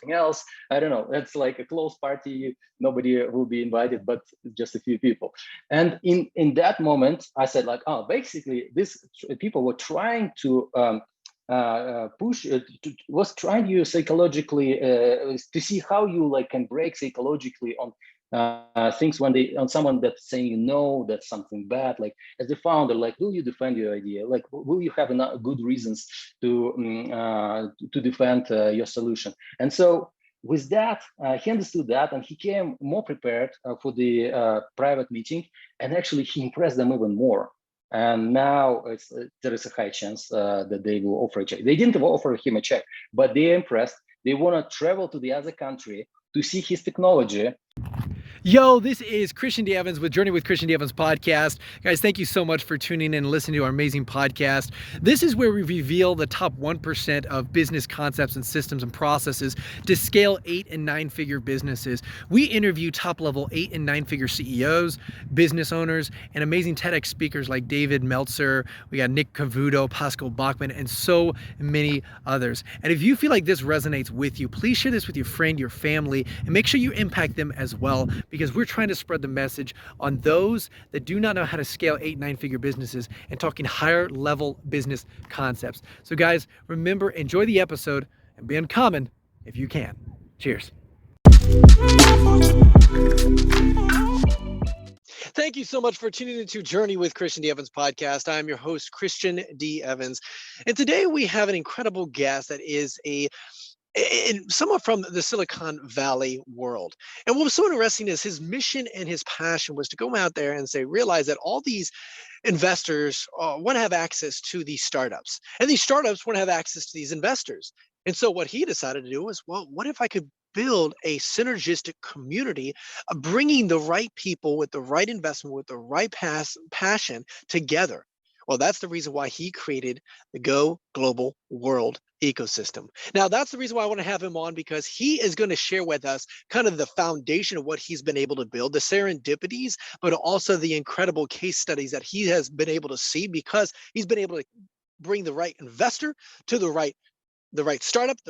something else. I don't know. It's like a close party. Nobody will be invited, but just a few people. And in that moment, I said like, oh, basically, these people were trying to was trying you psychologically to see how you like can break psychologically on things when they on someone that's saying that's something bad. Like as the founder, like will you defend your idea? Like will you have enough good reasons to defend your solution? And so with that, he understood that, and he came more prepared for the private meeting, and actually he impressed them even more. And now there is a high chance that they will offer a check. They didn't offer him a check, but they're impressed. They want to travel to the other country to see his technology. Yo, this is Christian D. Evans with Journey with Christian D. Evans podcast. Guys, thank you so much for tuning in and listening to our amazing podcast. This is where we reveal the top 1% of business concepts and systems and processes to scale 8 and 9-figure businesses. We interview top-level 8 and 9-figure CEOs, business owners, and amazing TEDx speakers like David Meltzer. We got Nick Cavuto, Pascal Bachman, and so many others. And if you feel like this resonates with you, please share this with your friend, your family, and make sure you impact them as well, because we're trying to spread the message on those that do not know how to scale 8, 9-figure businesses and talking higher level business concepts. So guys, remember, enjoy the episode and be uncommon if you can. Cheers. Thank you so much for tuning into Journey with Christian D. Evans podcast. I'm your host, Christian D. Evans. And today we have an incredible guest that is someone from the Silicon Valley world. And what was so interesting is his mission and his passion was to go out there and realize that all these investors want to have access to these startups, and these startups want to have access to these investors. And so what he decided to do was, well, what if I could build a synergistic community, bringing the right people with the right investment, with the right passion together? Well, that's the reason why he created the GoGlobal World ecosystem. Now, that's the reason why I want to have him on, because he is going to share with us kind of the foundation of what he's been able to build, the serendipities, but also the incredible case studies that he has been able to see, because he's been able to bring the right investor to the right startup to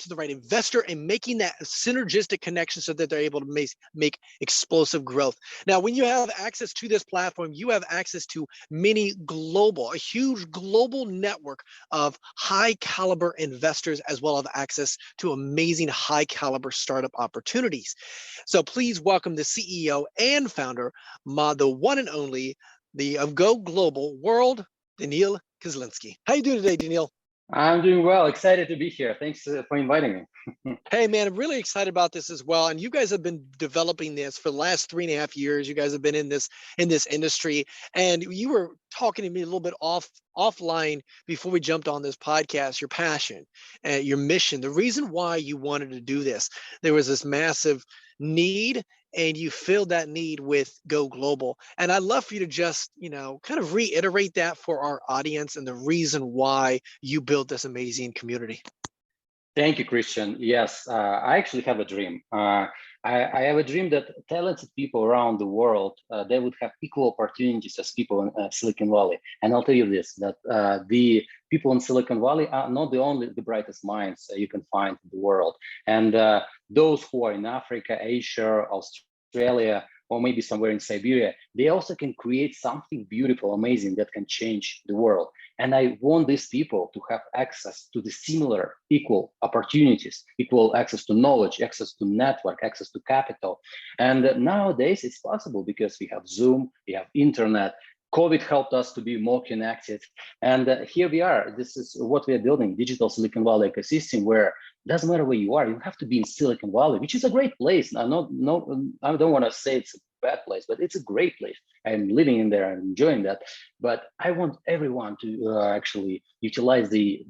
the right investor, and making that synergistic connection so that they're able to make explosive growth. Now, when you have access to this platform, you have access to a huge global network of high caliber investors, as well as access to amazing high caliber startup opportunities. So please welcome the CEO and founder, the one and only, of GoGlobal World, Danil Kislinskiy. How you doing today, Danil? I'm doing well. Excited to be here. Thanks for inviting me. Hey, man, I'm really excited about this as well. And you guys have been developing this for the last 3.5 years. You guys have been in this industry, and you were talking to me a little bit offline before we jumped on this podcast. Your passion, your mission, the reason why you wanted to do this. There was this massive need, and you filled that need with GoGlobal. And I'd love for you to just, kind of reiterate that for our audience and the reason why you built this amazing community. Thank you, Christian. Yes, I actually have a dream. I have a dream that talented people around the world, they would have equal opportunities as people in Silicon Valley. And I'll tell you this, that the people in Silicon Valley are not the brightest minds you can find in the world. And those who are in Africa, Asia, Australia, or maybe somewhere in Siberia, they also can create something beautiful, amazing that can change the world. And I want these people to have access to the similar equal opportunities, equal access to knowledge, access to network, access to capital. And nowadays it's possible because we have Zoom, we have internet. COVID helped us to be more connected. And here we are. This is what we are building, digital Silicon Valley ecosystem, where it doesn't matter where you are, you have to be in Silicon Valley, which is a great place. I don't want to say it's a bad place, but it's a great place. I'm living in there and enjoying that. But I want everyone to actually utilize the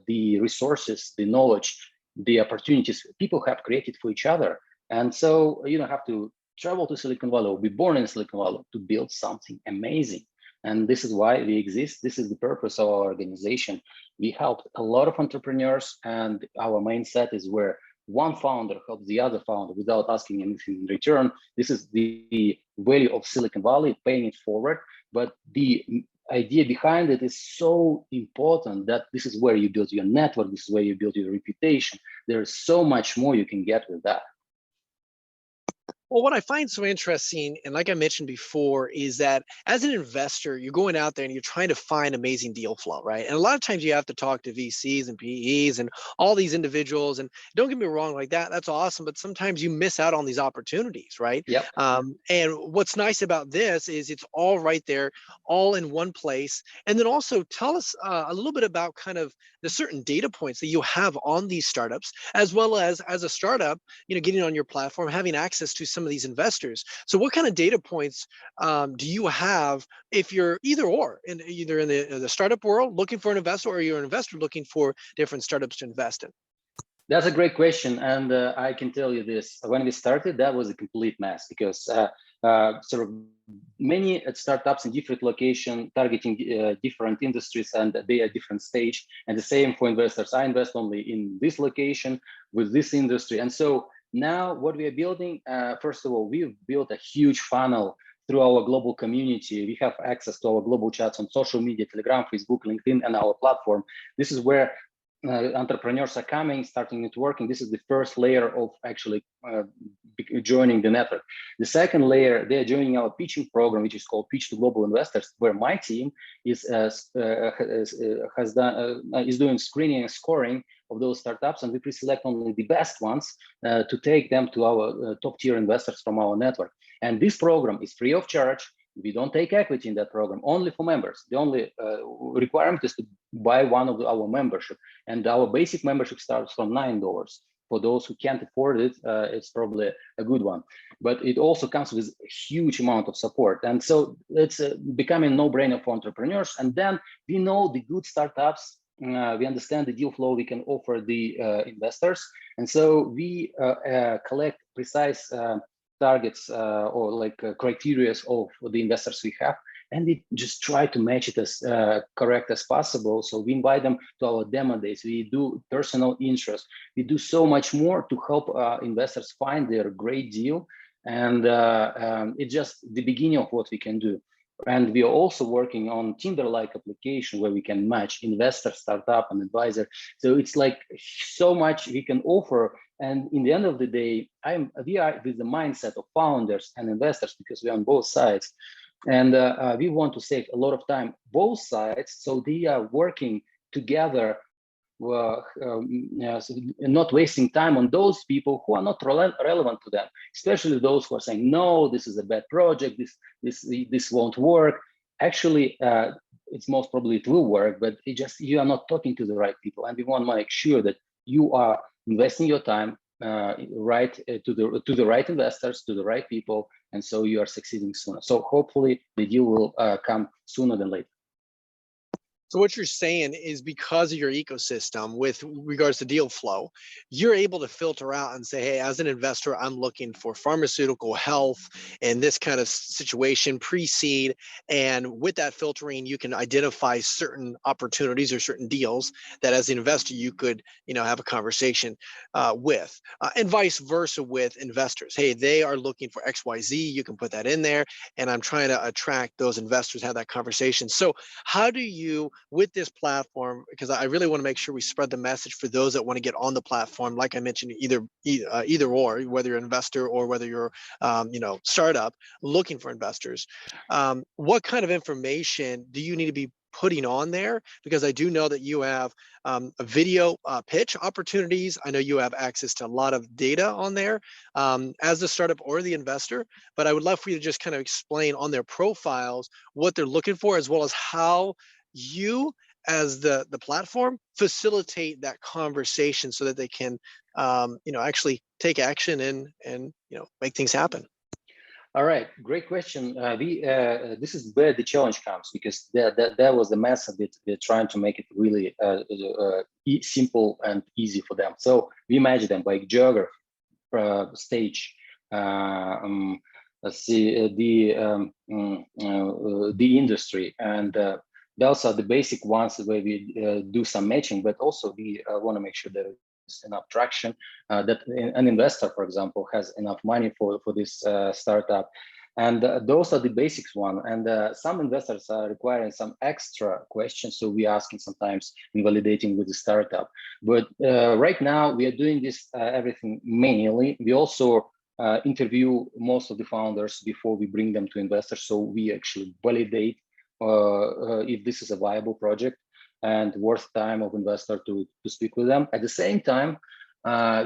resources, the knowledge, the opportunities people have created for each other. And so you don't have to travel to Silicon Valley or be born in Silicon Valley to build something amazing. And this is why we exist. This is the purpose of our organization. We help a lot of entrepreneurs, and our mindset is where one founder helps the other founder without asking anything in return. This is the value of Silicon Valley, paying it forward. But the idea behind it is so important that this is where you build your network, this is where you build your reputation. There's so much more you can get with that. Well, what I find so interesting, and like I mentioned before, is that as an investor, you're going out there and you're trying to find amazing deal flow, right? And a lot of times you have to talk to VCs and PEs and all these individuals. And don't get me wrong, like that's awesome, but sometimes you miss out on these opportunities, right? Yep. And what's nice about this is it's all right there, all in one place. And then also tell us a little bit about kind of the certain data points that you have on these startups, as well as a startup, getting on your platform, having access to some of these investors. So what kind of data points do you have if you're either in the startup world looking for an investor, or you're an investor looking for different startups to invest in? That's a great question, and I can tell you this: when we started, that was a complete mess because sort of many startups in different location targeting different industries, and they are different stage. And the same for investors. I invest only in this location with this industry, and so now what we are building, first of all, we've built a huge funnel through our global community. We have access to our global chats on social media, Telegram, Facebook, LinkedIn, and our platform. This is where entrepreneurs are coming, starting networking. This is the first layer of actually joining the network. The second layer, they're joining our pitching program, which is called Pitch to Global Investors, where my team is doing screening and scoring of those startups, and we pre-select only the best ones to take them to our top tier investors from our network. And this program is free of charge. We don't take equity in that program, only for members. The only requirement is to buy one of our membership, and our basic membership starts from $9. For those who can't afford it, it's probably a good one. But it also comes with a huge amount of support, and so it's becoming no-brainer for entrepreneurs. And then we know the good startups. We understand the deal flow we can offer the investors, and so we collect precise targets or like criteria of the investors we have, and we just try to match it as correct as possible. So we invite them to our demo days. We do personal interest. We do so much more to help investors find their great deal, and it's just the beginning of what we can do. And we are also working on Tinder-like application where we can match investor, startup, and advisor. So it's like so much we can offer. And in the end of the day, we are with the mindset of founders and investors, because we're on both sides. And we want to save a lot of time, both sides. So they are working together, not wasting time on those people who are not relevant to them, especially those who are saying, no, this is a bad project, this won't work. Actually, it's most probably it will work, but you are not talking to the right people. And we want to make sure that you are investing your time right to the right investors, to the right people, and so you are succeeding sooner. So hopefully the deal will come sooner than later. So what you're saying is, because of your ecosystem with regards to deal flow, you're able to filter out and say, hey, as an investor, I'm looking for pharmaceutical, health, and this kind of situation, pre-seed. And with that filtering, you can identify certain opportunities or certain deals that as an investor, you could, have a conversation with, and vice versa with investors. Hey, they are looking for XYZ. You can put that in there. And I'm trying to attract those investors, have that conversation. So how do you, with this platform, because I really want to make sure we spread the message for those that want to get on the platform, like I mentioned, either or, whether you're an investor or whether you're startup looking for investors, what kind of information do you need to be putting on there? Because I do know that you have a video pitch opportunities. I know you have access to a lot of data on there as the startup or the investor, but I would love for you to just kind of explain on their profiles what they're looking for, as well as how you as the platform facilitate that conversation so that they can actually take action and make things happen. All right, great question. This is where the challenge comes, because that was the method that we're trying to make it really simple and easy for them. So we measure them by geography, stage, let's see, the industry, and those are the basic ones where we do some matching. But also we want to make sure that enough traction, that an investor, for example, has enough money for this startup. And those are the basics one. And some investors are requiring some extra questions. So we asking sometimes invalidating with the startup. But right now we are doing this everything manually. We also interview most of the founders before we bring them to investors. So we actually validate if this is a viable project and worth time of investor to speak with them. At the same time,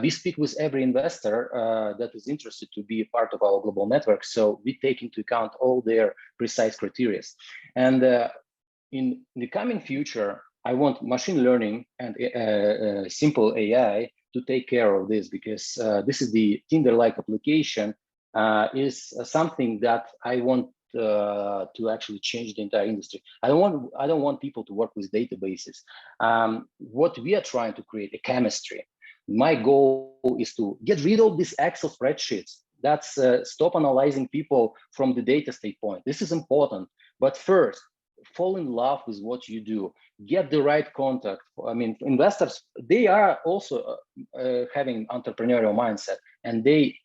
we speak with every investor that is interested to be a part of our global network. So we take into account all their precise criteria. And in the coming future, I want machine learning and simple AI to take care of this, because this is the Tinder-like application is something that I want to actually change the entire industry. I don't want people to work with databases. What we are trying to create a chemistry. My goal is to get rid of these Excel spreadsheets. That's stop analyzing people from the data standpoint. This is important. But first, fall in love with what you do. Get the right contact. I mean, investors, they are also having entrepreneurial mindset, and they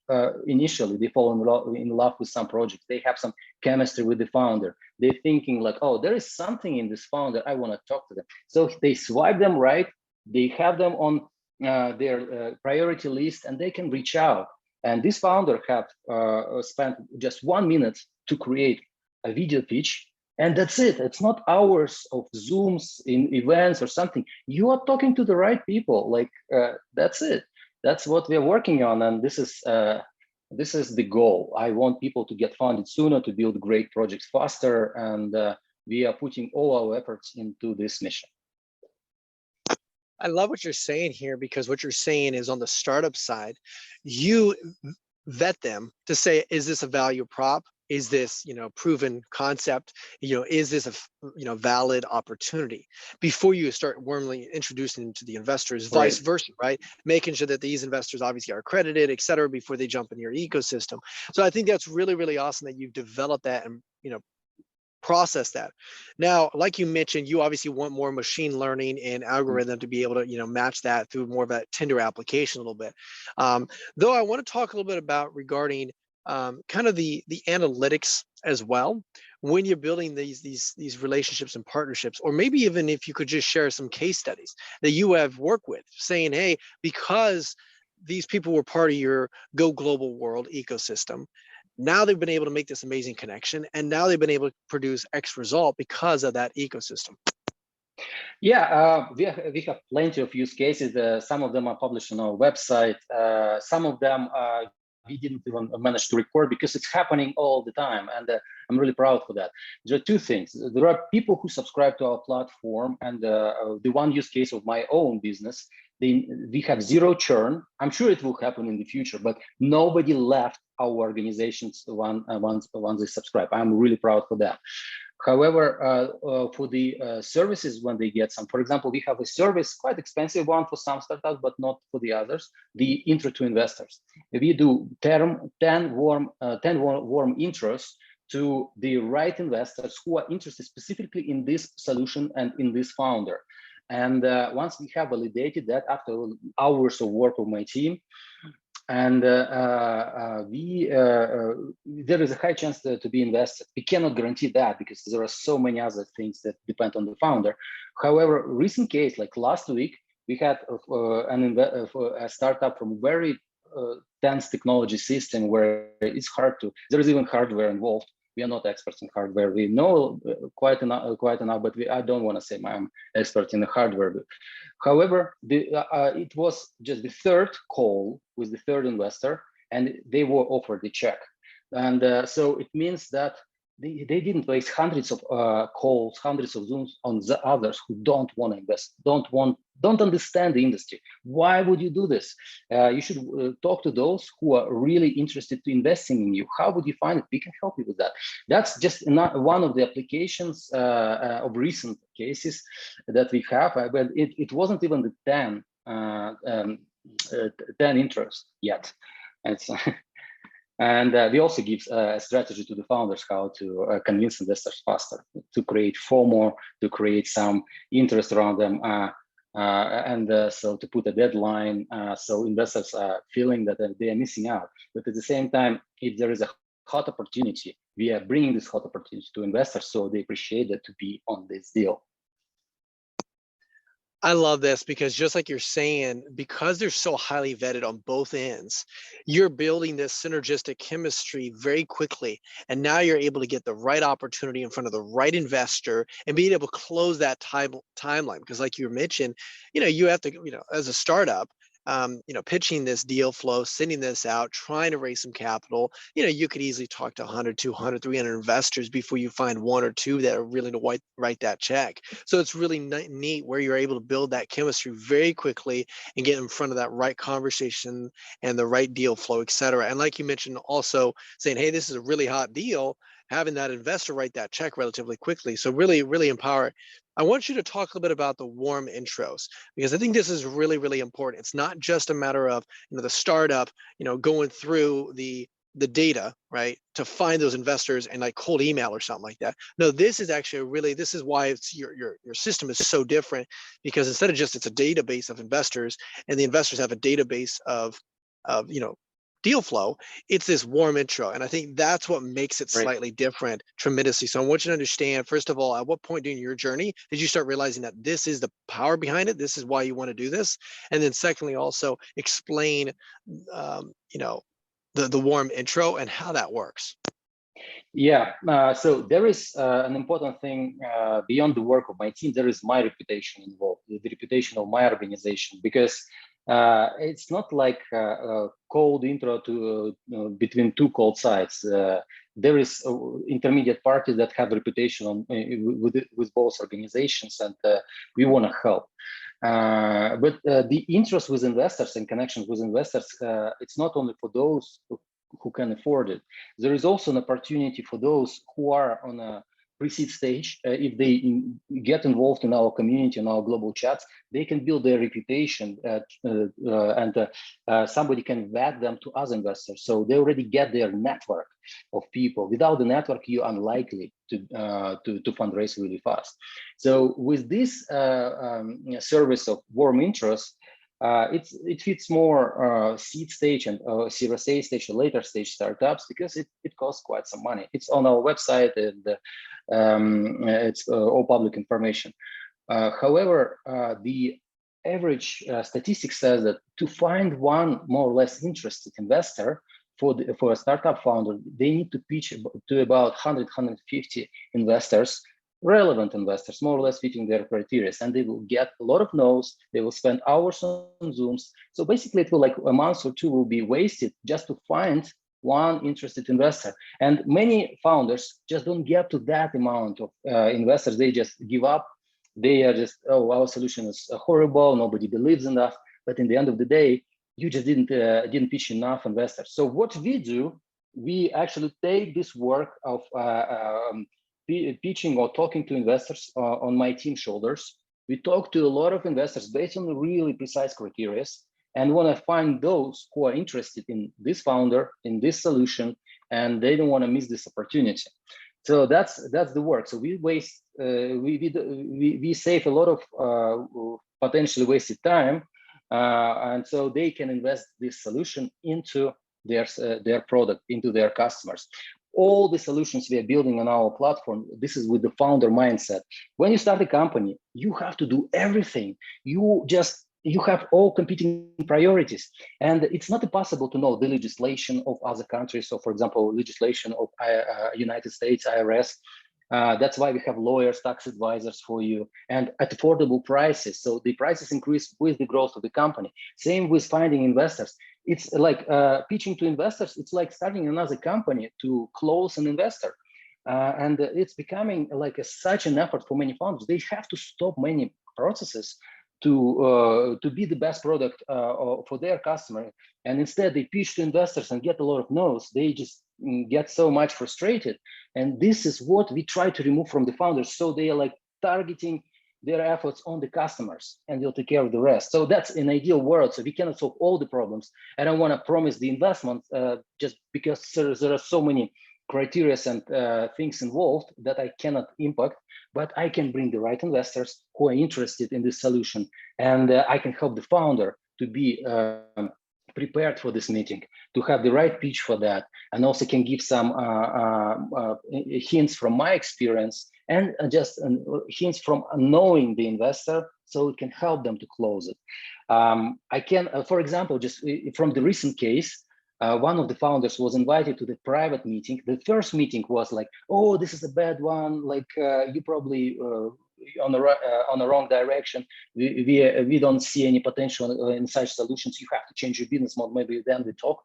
initially they fall in love with some projects. They have some chemistry with the founder. They're thinking like, oh, there is something in this founder. I want to talk to them. So they swipe them right. They have them on their priority list, and they can reach out. And this founder have spent just 1 minute to create a video pitch, and that's it. It's not hours of Zooms in events or something. You are talking to the right people. Like that's it. That's what we are working on, and this is the goal. I want people to get funded sooner, to build great projects faster, and we are putting all our efforts into this mission. I love what you're saying here, because what you're saying is on the startup side, you vet them to say, is this a value prop? Is this, proven concept? Is this a, valid opportunity before you start warmly introducing them to the investors, vice versa, right? Making sure that these investors obviously are accredited, et cetera, before they jump into your ecosystem. So I think that's really, really awesome that you've developed that and, process that. Now, like you mentioned, you obviously want more machine learning and algorithm to be able to, match that through more of that Tinder application a little bit. Though I want to talk a little bit about regarding kind of the analytics as well when you're building these relationships and partnerships, or maybe even if you could just share some case studies that you have worked with, saying, hey, because these people were part of your GoGlobal world ecosystem, now they've been able to make this amazing connection, and now they've been able to produce X result because of that ecosystem. Yeah, we have plenty of use cases. Some of them are published on our website. Some of them we didn't even manage to record because it's happening all the time, and I'm really proud for that. There are two things. There are people who subscribe to our platform, and the one use case of my own business, we have zero churn. I'm sure it will happen in the future, but nobody left our organizations once they subscribe. I'm really proud for that. However, for the services, when they get some, for example, we have a service, quite expensive one for some startups, but not for the others, the intro to investors. We do 10 warm intros to the right investors who are interested specifically in this solution and in this founder. And once we have validated that, after hours of work of my team, and there is a high chance to be invested. We cannot guarantee that because there are so many other things that depend on the founder. However, recent case, like last week, we had a startup from very dense technology system where it's hard to, there is even hardware involved. We are not experts in hardware. We know quite enough, but I don't want to say I'm expert in the hardware. However, it was just the third call with the third investor, and they were offered the check. And so it means that they didn't waste hundreds of calls, hundreds of Zooms on the others who don't want to invest, don't understand the industry. Why would you do this? You should talk to those who are really interested in investing in you. How would you find it? We can help you with that. That's just not one of the applications of recent cases that we have, but it wasn't even the 10 interest yet. And we also give a strategy to the founders how to convince investors faster, to create FOMO, to create some interest around them, so to put a deadline, so investors are feeling that they are missing out. But at the same time, if there is a hot opportunity. We are bringing this hot opportunity to investors, so they appreciate it to be on this deal. I love this because just like you're saying, because they're so highly vetted on both ends, you're building this synergistic chemistry very quickly. And now you're able to get the right opportunity in front of the right investor and being able to close that timeline. Because like you mentioned, you have to, as a startup, pitching this deal flow, sending this out, trying to raise some capital, you could easily talk to 100, 200, 300 investors before you find one or two that are willing to write that check. So it's really neat where you're able to build that chemistry very quickly and get in front of that right conversation and the right deal flow, et cetera. And like you mentioned, also saying, hey, this is a really hot deal, having that investor write that check relatively quickly. So really, really empower. I want you to talk a little bit about the warm intros, because I think this is really, really important. It's not just a matter of, the startup, going through the data, right, to find those investors and like cold email or something like that. No, this is actually this is why it's your system is so different, because instead of just it's a database of investors and the investors have a database of deal flow, it's this warm intro. And I think that's what makes it slightly different tremendously. So I want you to understand, first of all, at what point during your journey did you start realizing that this is the power behind it? This is why you want to do this. And then secondly, also explain, the warm intro and how that works. Yeah, so there is an important thing beyond the work of my team. There is my reputation involved, the reputation of my organization, because it's not like a cold intro to between two cold sides. There is intermediate parties that have reputation with both organizations, and we want to help. But the interest with investors and connections with investors, it's not only for those who can afford it. There is also an opportunity for those who are on a pre-seed stage. If they get involved in our community, in our global chats, they can build their reputation, and somebody can vet them to other investors. So they already get their network of people. Without the network, you're unlikely to fundraise really fast. So with this service of warm interest, it fits more seed stage and Series A stage or later stage startups, because it costs quite some money. It's on our website, and it's all public information. However, the average statistic says that to find one more or less interested investor for a startup founder, they need to pitch to about 100, 150 investors, relevant investors, more or less fitting their criteria, and they will get a lot of no's. They will spend hours on Zooms. So basically, it will like a month or two will be wasted just to find one interested investor. And many founders just don't get to that amount of investors. They just give up. They are just, oh, our solution is horrible. Nobody believes in us. But in the end of the day, you just didn't pitch enough investors. So what we do, we actually take this work of pitching or talking to investors on my team's shoulders. We talk to a lot of investors based on the really precise criteria, and want to find those who are interested in this founder, in this solution, and they don't want to miss this opportunity. So that's the work. So we waste, we save a lot of potentially wasted time, and so they can invest this solution into their product, into their customers. All the solutions we are building on our platform, this is with the founder mindset. When you start a company, you have to do everything. You have all competing priorities, and it's not possible to know the legislation of other countries. So, for example, legislation of United States IRS. That's why we have lawyers, tax advisors for you, and at affordable prices. So the prices increase with the growth of the company. Same with finding investors. It's like pitching to investors. It's like starting another company to close an investor. And it's becoming like such an effort for many founders. They have to stop many processes to be the best product for their customer. And instead they pitch to investors and get a lot of no's. They just get so much frustrated. And this is what we try to remove from the founders. So they are like targeting their efforts on the customers, and they'll take care of the rest. So that's an ideal world. So we cannot solve all the problems. I don't want to promise the investment just because there are so many criteria and things involved that I cannot impact, but I can bring the right investors who are interested in this solution, and I can help the founder to be prepared for this meeting, to have the right pitch for that, and also can give some hints from my experience and just hints from knowing the investor, so it can help them to close it. I can, for example, just from the recent case, one of the founders was invited to the private meeting. The first meeting was like, oh, this is a bad one. Like you probably on the wrong direction. We don't see any potential in such solutions. You have to change your business model. Maybe then we talk.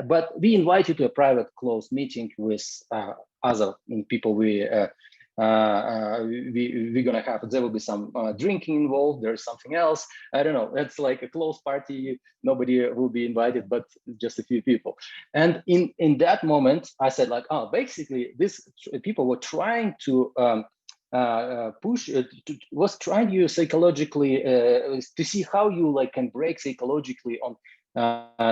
But we invite you to a private closed meeting with other people we're gonna have. There will be some drinking involved. There's something else. I don't know. It's like a closed party. Nobody will be invited, but just a few people. And in that moment, I said like, oh, basically, this people were trying to was trying you psychologically to see how you like can break psychologically on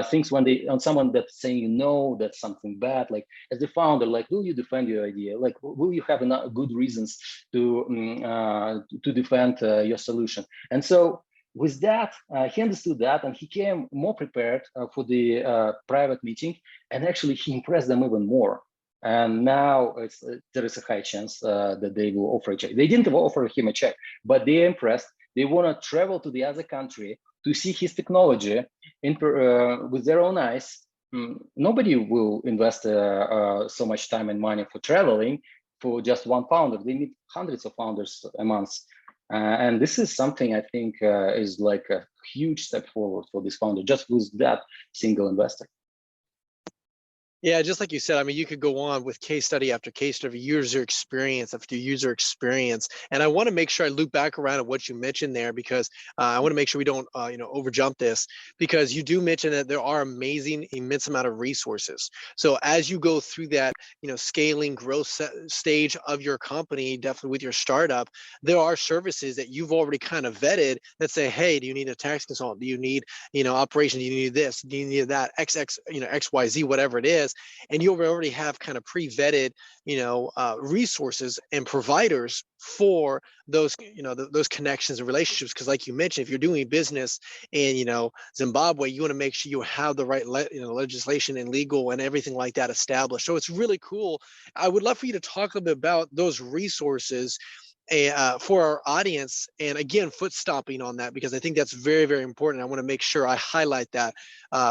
things when on someone that's saying no, that's something bad. Like as the founder, like will you defend your idea? Like will you have enough good reasons to defend your solution? And so with that, he understood that, and he came more prepared for the private meeting, and actually he impressed them even more. And now there is a high chance that they will offer a check. They didn't offer him a check, but they're impressed. They want to travel to the other country to see his technology with their own eyes. Nobody will invest so much time and money for traveling for just one founder. They need hundreds of founders a month. And this is something I think is like a huge step forward for this founder, just with that single investor. Yeah, just like you said, I mean, you could go on with case study after case study, user experience after user experience. And I want to make sure I loop back around at what you mentioned there, because I want to make sure we don't, overjump this, because you do mention that there are amazing, immense amount of resources. So as you go through that, scaling growth stage of your company, definitely with your startup, there are services that you've already kind of vetted that say, hey, do you need a tax consultant? Do you need, operation? Do you need this? Do you need that? XYZ, whatever it is. And you already have kind of pre-vetted, resources and providers for those, those connections and relationships. Because like you mentioned, if you're doing business in, Zimbabwe, you want to make sure you have the right, legislation and legal and everything like that established. So it's really cool. I would love for you to talk a little bit about those resources for our audience, and again, foot stomping on that, because I think that's very, very important. I want to make sure I highlight that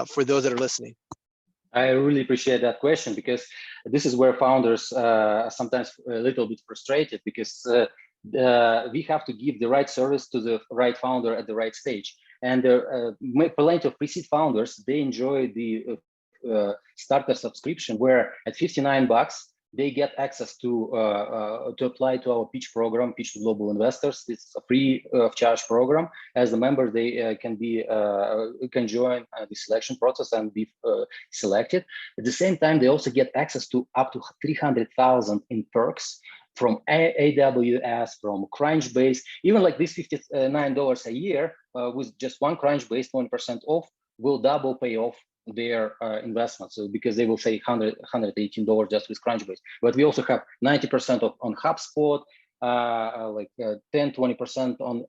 for those that are listening. I really appreciate that question, because this is where founders sometimes a little bit frustrated, because we have to give the right service to the right founder at the right stage. And plenty of pre-seed founders, they enjoy the starter subscription, where at $59, they get access to apply to our pitch program, Pitch to Global Investors. It's a free of charge program. As a member, they can join the selection process and be selected. At the same time, they also get access to up to 300,000 in perks from AWS, from Crunchbase. Even like this $59 a year with just one Crunchbase, 20% off, will double pay off their investment. So because they will say $118 just with Crunchbase, but we also have 90% off on HubSpot, 10-20% on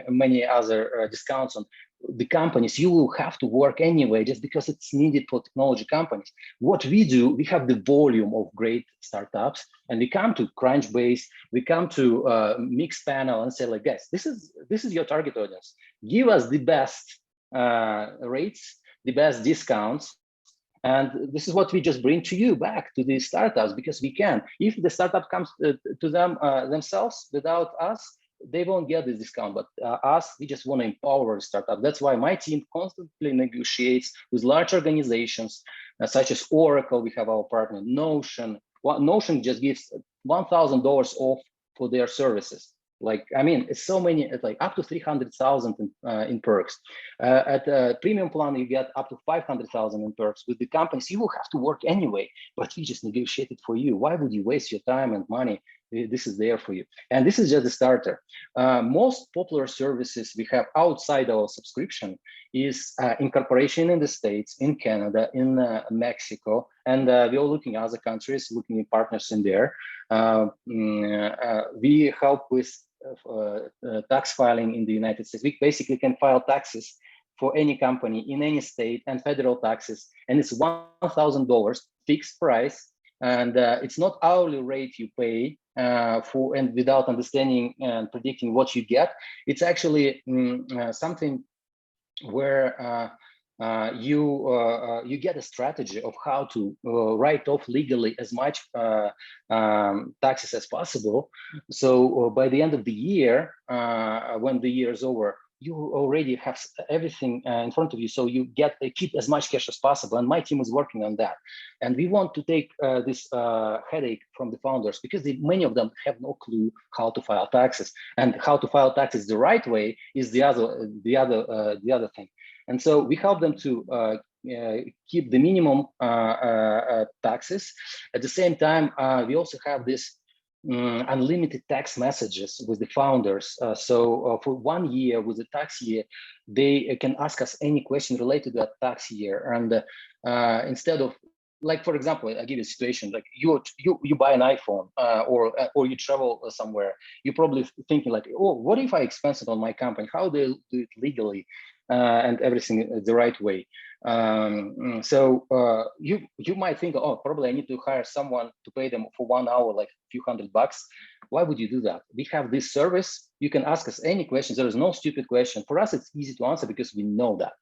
many other discounts on the companies. You will have to work anyway, just because it's needed for technology companies. What we do, we have the volume of great startups, and we come to Crunchbase, we come to Mixpanel and say like, guys, this is your target audience. Give us the best rates, the best discounts, and this is what we just bring to you back to the startups, because we can. If the startup comes to them themselves without us, they won't get this discount. But us, we just want to empower startup. That's why my team constantly negotiates with large organizations such as Oracle. We have our partner Notion. Notion just gives $1,000 off for their services. Like, I mean, it's so many, it's like up to 300,000 in perks. At a premium plan, you get up to 500,000 in perks. With the companies, you will have to work anyway, but we just negotiate it for you. Why would you waste your time and money? This is there for you. And this is just the starter. Most popular services we have outside our subscription is incorporation in the States, in Canada, in Mexico, and we are looking at other countries, looking at partners in there. We help with tax filing in the United States. We basically can file taxes for any company in any state and federal taxes, and it's $1,000 fixed price, and it's not hourly rate you pay for, and without understanding and predicting what you get. It's actually something where you get a strategy of how to write off legally as much taxes as possible. So by the end of the year, when the year is over, you already have everything in front of you, so you keep as much cash as possible. And my team is working on that. And we want to take this headache from the founders, because many of them have no clue how to file taxes, and how to file taxes the right way is the other thing. And so we help them to keep the minimum taxes. At the same time, we also have this unlimited tax messages with the founders. So for 1 year with the tax year, they can ask us any question related to that tax year. And instead of, like, for example, I give you a situation, like you buy an iPhone or you travel somewhere, you're probably thinking like, oh, what if I expense it on my company? How do they do it legally and everything the right way? So you might think, oh, probably I need to hire someone to pay them for 1 hour, like a few $100. Why would you do that? We have this service. You can ask us any questions. There is no stupid question. For us, it's easy to answer because we know that.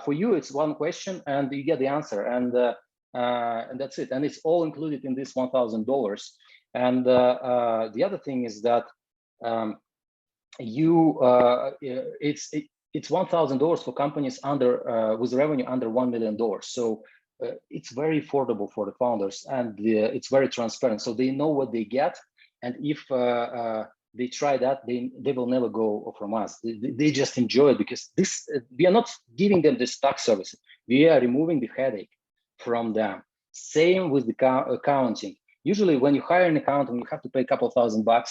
For you, it's one question and you get the answer, and that's it. And it's all included in this $1,000. And the other thing is that it's $1,000 for companies under with revenue under $1 million. So it's very affordable for the founders, and it's very transparent. So they know what they get, and if they try that, they will never go from us. They just enjoy it, because we are not giving them this tax service. We are removing the headache from them. Same with the accounting. Usually, when you hire an accountant, you have to pay a couple $1,000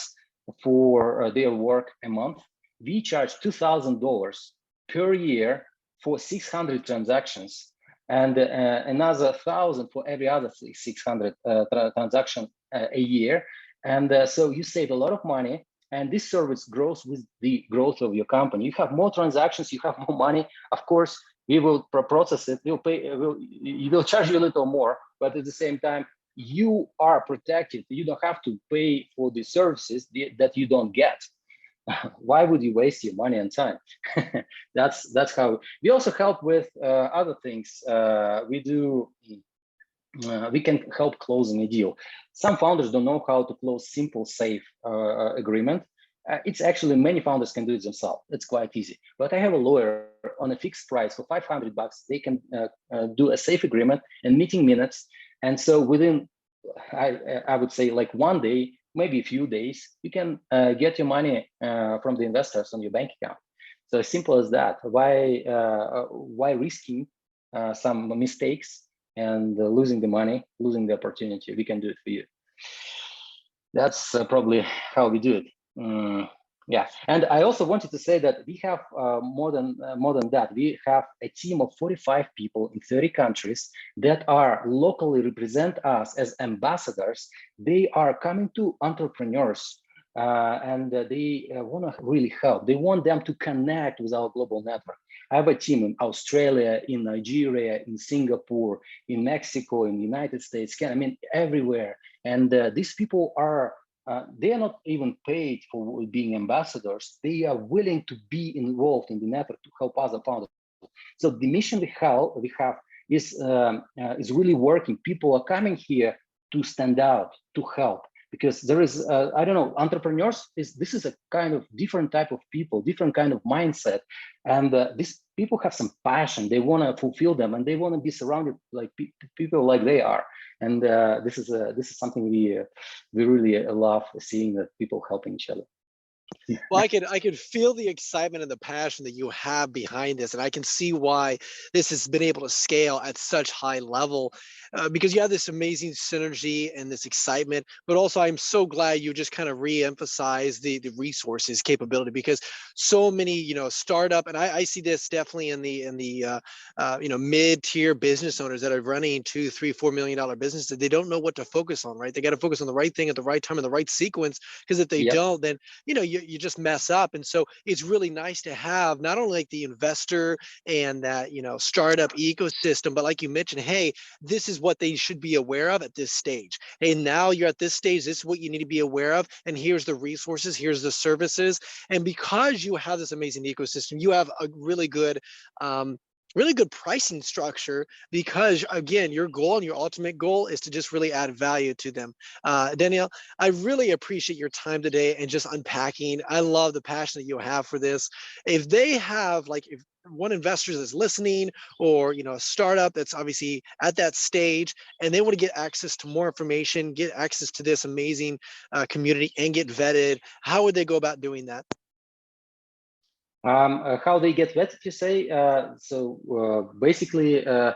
for their work a month. We charge $2,000 per year for 600 transactions, and another 1,000 for every other 600 transaction a year. And so you save a lot of money, and this service grows with the growth of your company. You have more transactions, you have more money. Of course, we will process it. We'll charge you a little more, but at the same time, you are protected. You don't have to pay for the services that you don't get. Why would you waste your money and time? That's how we also help with other things. We can help closing a deal. Some founders don't know how to close simple, safe agreement. It's actually, many founders can do it themselves. It's quite easy. But I have a lawyer on a fixed price for $500. They can do a safe agreement and meeting minutes. And so within, I would say, like 1 day, maybe a few days, you can get your money from the investors on your bank account. So as simple as that. Why risking some mistakes and losing the money, losing the opportunity? We can do it for you. That's probably how we do it. Yeah, and I also wanted to say that we have more than that. We have a team of 45 people in 30 countries that are locally represent us as ambassadors. They are coming to entrepreneurs and they want to really help. They want them to connect with our global network. I have a team in Australia, in Nigeria, in Singapore, in Mexico, in the United States, Canada, I mean, everywhere. And these people are they are not even paid for being ambassadors. They are willing to be involved in the network to help other founders. So the mission we have is really working. People are coming here to stand out, to help, because there is, I don't know, entrepreneurs, this is a kind of different type of people, different kind of mindset. And these people have some passion. They want to fulfill them, and they want to be surrounded like people like they are. And this is something we really love, seeing that people helping each other. Well, I could feel the excitement and the passion that you have behind this, and I can see why this has been able to scale at such high level, because you have this amazing synergy and this excitement. But also, I'm so glad you just kind of re-emphasize the resources capability, because so many startup, and I see this definitely in the mid-tier business owners that are running $2, $3, $4 million businesses. They don't know what to focus on, right? They got to focus on the right thing at the right time in the right sequence, because if they don't, then you just mess up. And so it's really nice to have not only like the investor and that, startup ecosystem, but like you mentioned, hey, this is what they should be aware of at this stage. Hey, now you're at this stage, this is what you need to be aware of, and here's the resources, here's the services. And because you have this amazing ecosystem, you have a really good pricing structure, because again, your goal and your ultimate goal is to just really add value to them. Danil, I really appreciate your time today and just unpacking. I love the passion that you have for this. If they have, like, if one investor is listening, or a startup that's obviously at that stage, and they want to get access to more information, get access to this amazing community, and get vetted, how would they go about doing that? How they get vetted, you say? Basically, there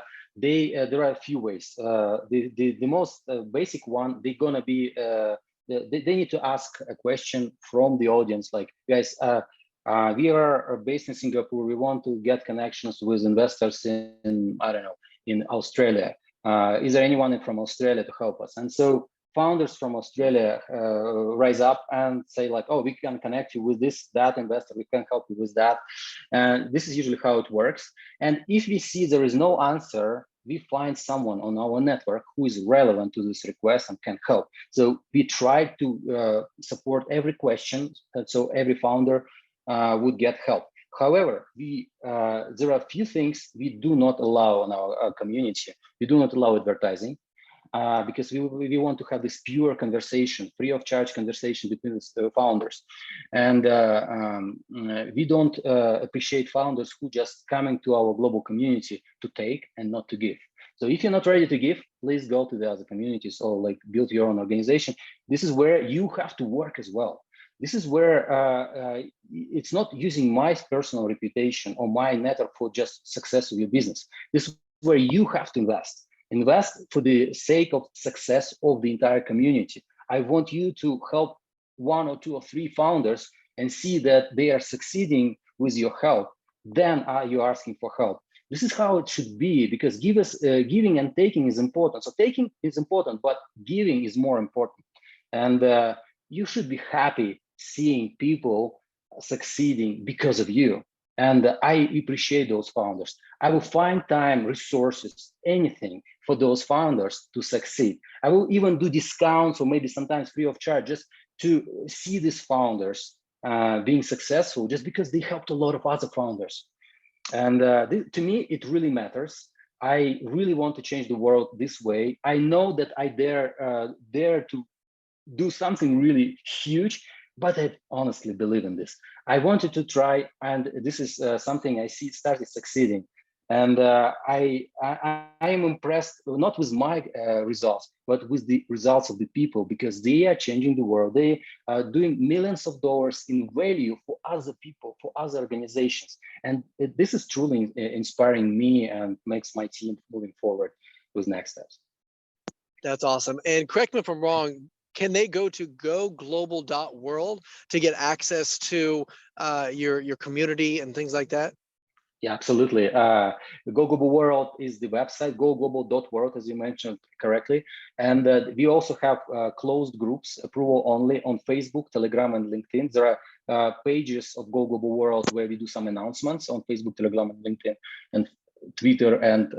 are a few ways. The most basic one, they're gonna be they need to ask a question from the audience, like, guys, we are based in Singapore. We want to get connections with investors in, I don't know, in Australia. Is there anyone from Australia to help us? And so founders from Australia rise up and say, like, oh, we can connect you with that investor, we can help you with that. And this is usually how it works. And if we see there is no answer, we find someone on our network who is relevant to this request and can help. So we try to support every question, so every founder would get help. However, there are a few things we do not allow in our community. We do not allow advertising. Because we want to have this pure conversation, free of charge conversation between the founders. And we don't appreciate founders who just coming to our global community to take and not to give. So if you're not ready to give, please go to the other communities or like build your own organization. This is where you have to work as well. This is where it's not using my personal reputation or my network for just success of your business. This is where you have to invest. Invest for the sake of success of the entire community. I want you to help 1 or 2 or 3 founders and see that they are succeeding with your help. Then you're asking for help. This is how it should be, because giving and taking is important. So taking is important, but giving is more important. And you should be happy seeing people succeeding because of you. And I appreciate those founders. I will find time, resources, anything for those founders to succeed. I will even do discounts or maybe sometimes free of charge just to see these founders being successful, just because they helped a lot of other founders. And to me, it really matters. I really want to change the world this way. I know that I dare to do something really huge, but I honestly believe in this. I wanted to try, and this is something I see started succeeding. And I am impressed not with my results, but with the results of the people, because they are changing the world. They are doing millions of dollars in value for other people, for other organizations. And this is truly inspiring me and makes my team moving forward with next steps. That's awesome. And correct me if I'm wrong, can they go to GoGlobal.world to get access to your community and things like that? Yeah, absolutely. GoGlobal World is the website, GoGlobal.world, as you mentioned correctly. And we also have closed groups, approval only, on Facebook, Telegram, and LinkedIn. There are pages of GoGlobal World where we do some announcements on Facebook, Telegram, and LinkedIn, and Twitter, and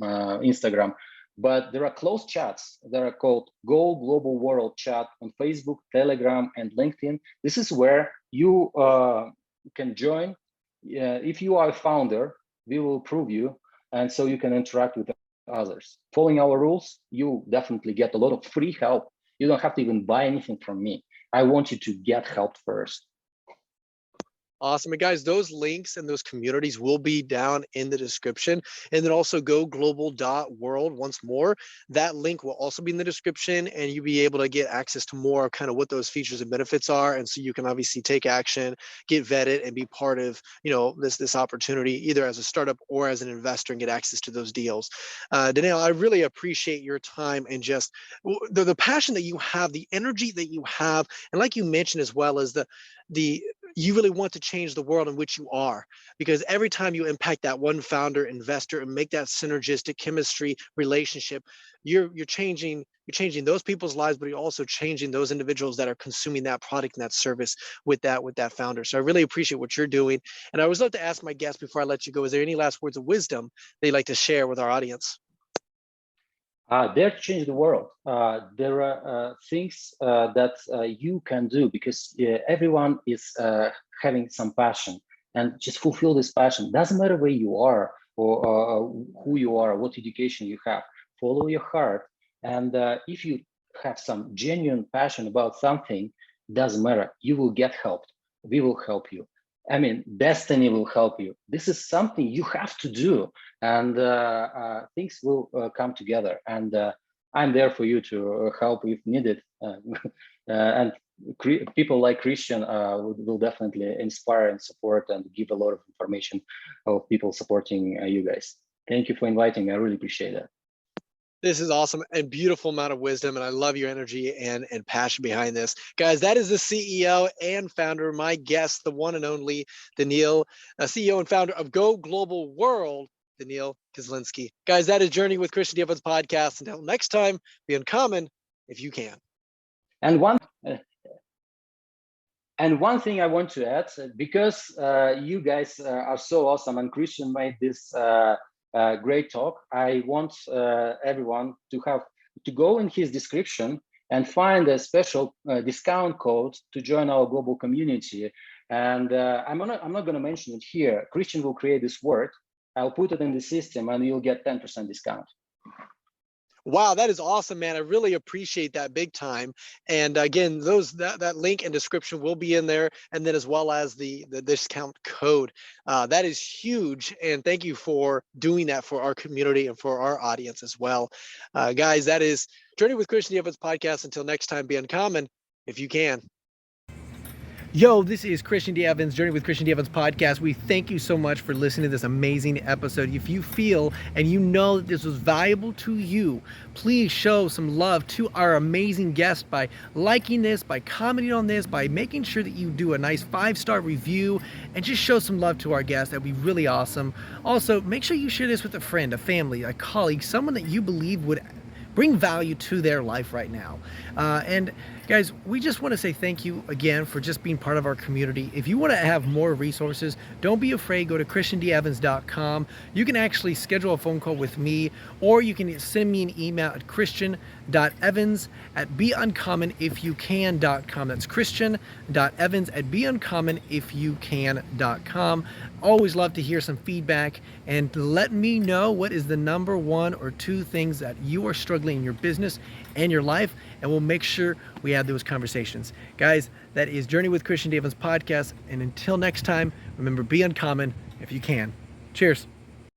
Instagram. But there are closed chats that are called Go Global World Chat on Facebook, Telegram, and LinkedIn. This is where you can join. If you are a founder, we will approve you, and so you can interact with others. Following our rules, you definitely get a lot of free help. You don't have to even buy anything from me. I want you to get help first. Awesome. And guys, those links and those communities will be down in the description. And then also GoGlobal.world once more. That link will also be in the description, and you'll be able to get access to more of kind of what those features and benefits are. And so you can obviously take action, get vetted, and be part of, this opportunity, either as a startup or as an investor, and get access to those deals. Danil, I really appreciate your time and just the passion that you have, the energy that you have. And like you mentioned, as well as the you really want to change the world in which you are, because every time you impact that one founder, investor, and make that synergistic chemistry relationship, you're changing those people's lives, but you're also changing those individuals that are consuming that product and that service with that founder. So I really appreciate what you're doing. And I always love to ask my guests before I let you go, is there any last words of wisdom they'd like to share with our audience? Dare to change the world. There are things that you can do, because everyone is having some passion, and just fulfill this passion. Doesn't matter where you are, or who you are, what education you have. Follow your heart, and if you have some genuine passion about something, doesn't matter. You will get helped. We will help you. I mean, destiny will help you. This is something you have to do, and things will come together. And I'm there for you to help if needed. And people like Christian will definitely inspire and support and give a lot of information of people supporting you guys. Thank you for inviting me. I really appreciate it. This is awesome and beautiful amount of wisdom, and I love your energy and passion behind this. Guys, that is the CEO and founder, my guest, the one and only Danil, CEO and founder of GoGlobal World, Danil Kislinskiy. Guys, that is Journey with Christian D. Evans podcast. Until next time, be uncommon if you can. And one thing I want to add, because you guys are so awesome, and Christian made this great talk, I want everyone to go in his description and find a special discount code to join our global community. And I'm not going to mention it here. Christian will create this word. I'll put it in the system, and you'll get 10% discount. Wow, that is awesome, man. I really appreciate that big time. And again, that link and description will be in there, and then as well as the discount code. That is huge, and thank you for doing that for our community and for our audience as well. Guys, that is Journey with Christian D. Evans podcast. Until next time, be uncommon if you can. Yo, this is Christian D. Evans, Journey with Christian D. Evans podcast. We thank you so much for listening to this amazing episode. If you feel and you know that this was valuable to you, please show some love to our amazing guest by liking this, by commenting on this, by making sure that you do a nice 5-star review, and just show some love to our guest. That'd be really awesome. Also, make sure you share this with a friend, a family, a colleague, someone that you believe would bring value to their life right now. And guys, we just want to say thank you again for just being part of our community. If you want to have more resources, don't be afraid. Go to christiandevans.com. You can actually schedule a phone call with me, or you can send me an email at christian.evans@beUncommonIfYouCan.com. That's christian.evans@beUncommonIfYouCan.com. Always love to hear some feedback, and let me know what is the number 1 or 2 things that you are struggling in your business and your life, and we'll make sure we have those conversations. Guys, that is Journey with Christian D. Evans podcast, and until next time, remember, be uncommon if you can. Cheers.